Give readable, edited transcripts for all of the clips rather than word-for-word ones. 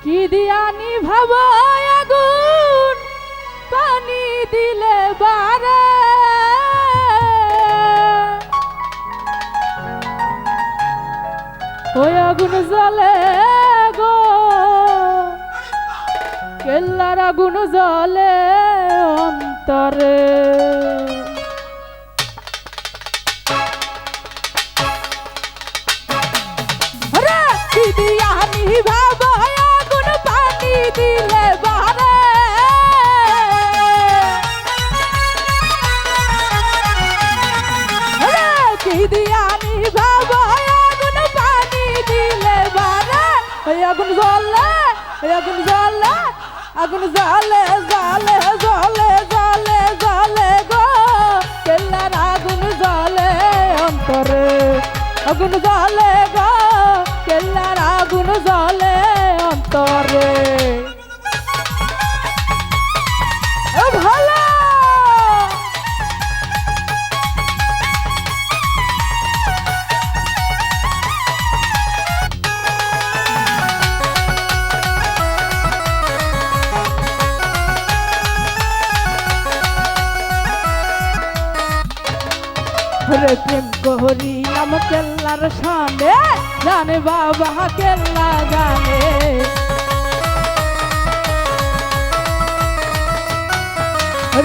কি দিয়া নিভাব আগুন পানি দিলে বারে ওই আগুন জ্বলে গো কেল্লার আগুন জ্বলে অন্তরে কি দিয়া নিভাব আগুন পানি দিলে বারে কি দিয়া নিভাব আগুন পানি দিলে বারে আগুন জ্বলে আগুন জ্বলে আগুন জ্বলে জ্বলে জ্বলে জ্বলে জ্বলে গো কেল্লার আগুন জ্বলে অন্তরে আগুন জ্বলে গো কেল্লার আগুন জ্বলে অন্তরে ভালো রে প্রেম করিলাম কেল্লার সামনে জানে বাবা কেল্লা জানে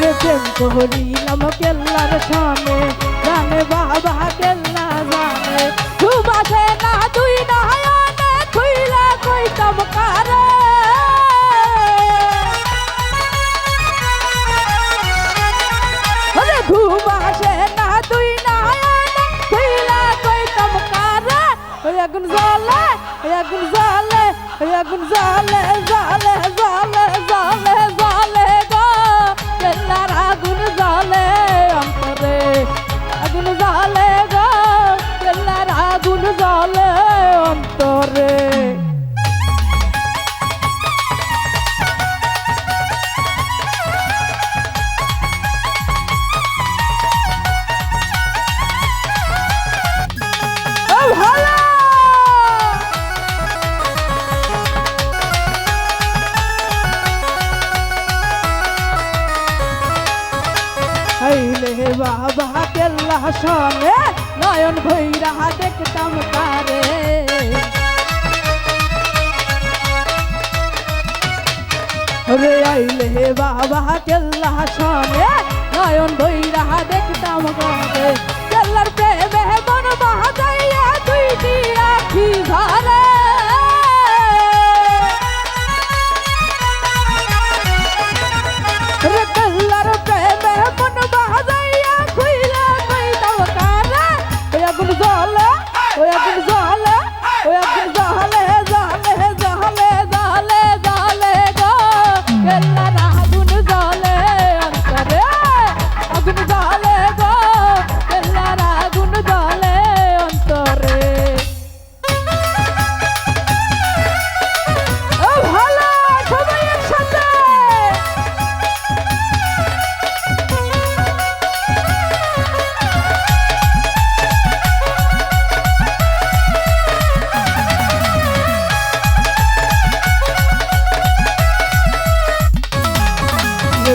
রে প্রেম করিলাম কেল্লার সামনে জানে বাবা কেল্লা জানে ঘুমাসে না তুই না খুইলা কইতাম কারে ঘুমাসে না তুই না খুইলা কইতাম কারে আগুন জ্বলে আগুন জ্বলে আগুন জ্বলে জ্বলে জ্বলে জ্বলে জ্বলে গো কেল্লার আগুন জ্বলে অন্তরে আগুন জ্বলে গো কেল্লার আগুন জ্বলে অন্তরে হইলে বাবা কেল্লা সামনে নয়ন ভৈরা দেখতাম তারে রে আইলে বাবা কেল্লা সামনে নয়ন ভৈরা দেখতাম তারে কেল্লার প্রেমে মন বাজাইয়া দুইটি আখি ধরে রে কেল্লার প্রেমে মন বাজাইয়া খুইলা কইতাম কারে আগুন জ্বলে আগুন জ্বলে আগুন জ্বলে জ্বলে জ্বলে জ্বলে জ্বলে গো কেল্লার আগুন জ্বলে অন্তরে আগুন জ্বলে গো কেল্লার আগুন জ্বলে অন্তরে ভালো সবাই একসাথে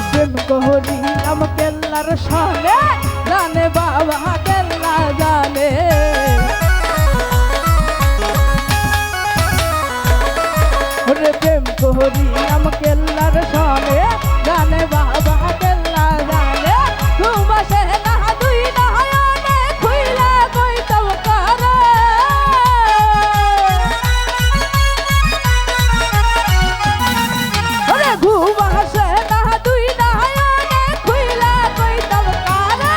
প্রেম করিলাম কেল্লার সামনে জানে বাবা কেল্লা জানে রে প্রেম করিলাম কেল্লার সামনে জানে বাবা কেল্লা জানে ঘুমাসে না দুই নয়নে খুইলা কইতাম কারে ঘুমাসে না দুই নয়নে খুইলা কইতাম কারে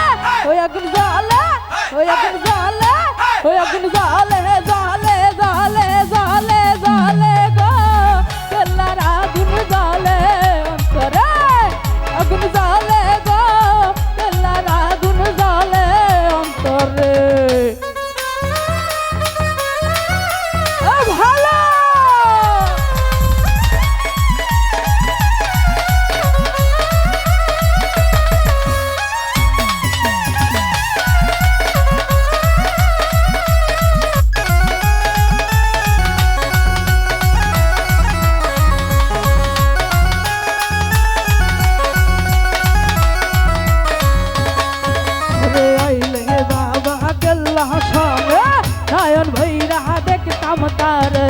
আগুন জ্বলে আগুন জ্বলে আগুন জ্বলে জ্বলে জ্বলে জ্বলে জ্বলে গো কেল্লার আগুন জ্বলে অন্তরে তারে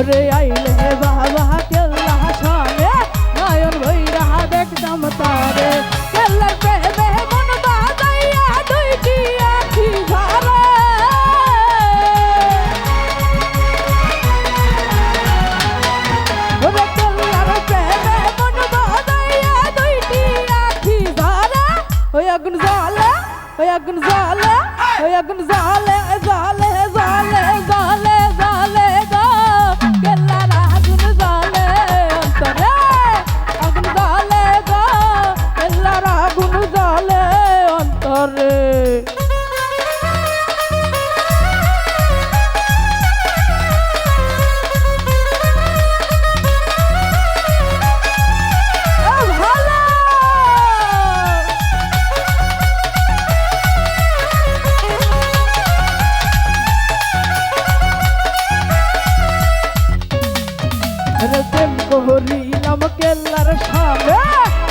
রে আইলে বাবা কেল্লা সামনে নয়ন ভৈরা দেখতাম তারে কেল্লার প্রেমে মন বাজাইয়া দুইটি আখি ঝরে ওরে কেল্লার প্রেমে মন বাজাইয়া দুইটি আখি ঝরে ওই আগুন জ্বালে ওই আগুন জ্বালে ওই আগুন জ্বালে জ্বালে জ্বালে জ্বালে জ্বালে গো কেল্লার আগুন জ্বালে অন্তরে আগুন জ্বালে গো কেল্লার আগুন জ্বালে অন্তরে প্রেম করিলাম কেল্লার সামনে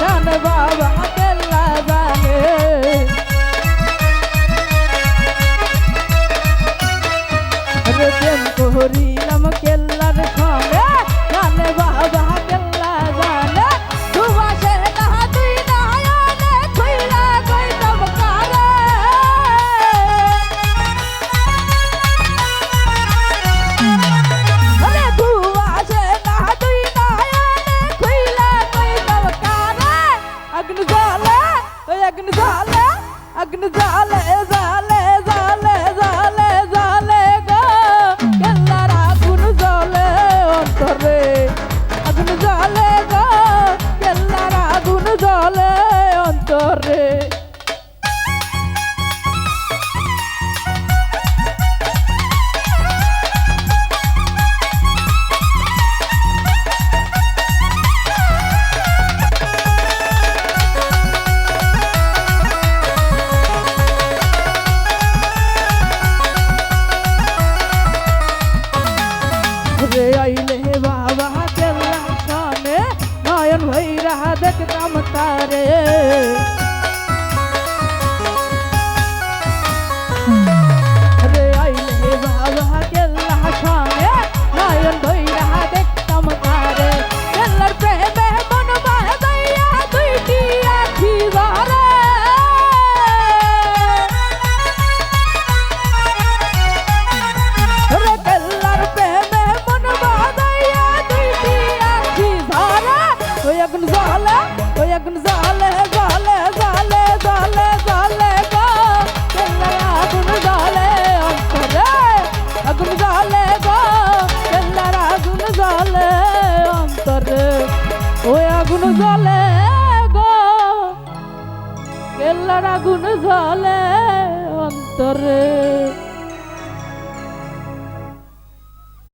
জানে বাবা কেল্লা জানে প্রেম করিলাম কেল্লার সামনে জানে বাবা কেল্লা জানে দুবাসে না তুই নয়নে খুইলা কইতাম কারে আরে দুবাসে না তুই নয়নে খুইলা কইতাম কারে আগুন জ্বালে ওই আগুন জ্বালে আগুন জ্বালে জ্বালে জ্বালে জ্বালে জ্বালে গো কেল্লার আগুন জ্বলে অন্তরে আগুন জ্বলে গো কেল্লার আগুন জ্বলে অন্তরে রে আইলে বাবা কেল্লা সামনে নয়ন ভৈরা দেখতাম তারে রে আইলে বাবা কেল্লা সামনে নয়ন ভৈরা দেখতাম তারে কেল্লার প্রেমে মন বাজাইয়া দুইটি আখি ঝরে রে কেল্লার প্রেমে মন বাজাইয়া দুইটি আখি ঝরে ওই আগুন জ্বালে ওই আগুন জ্বালে জ্বালে জ্বালে জ্বালে জ্বালে গো কেল্লার আগুন জ্বালে অন্তরে আগুন জ্বালে গো কেল্লার আগুন জ্বালে অন্তরে ওই আগুন জ্বালে গো কেল্লার আগুন জ্বালে অন্তরে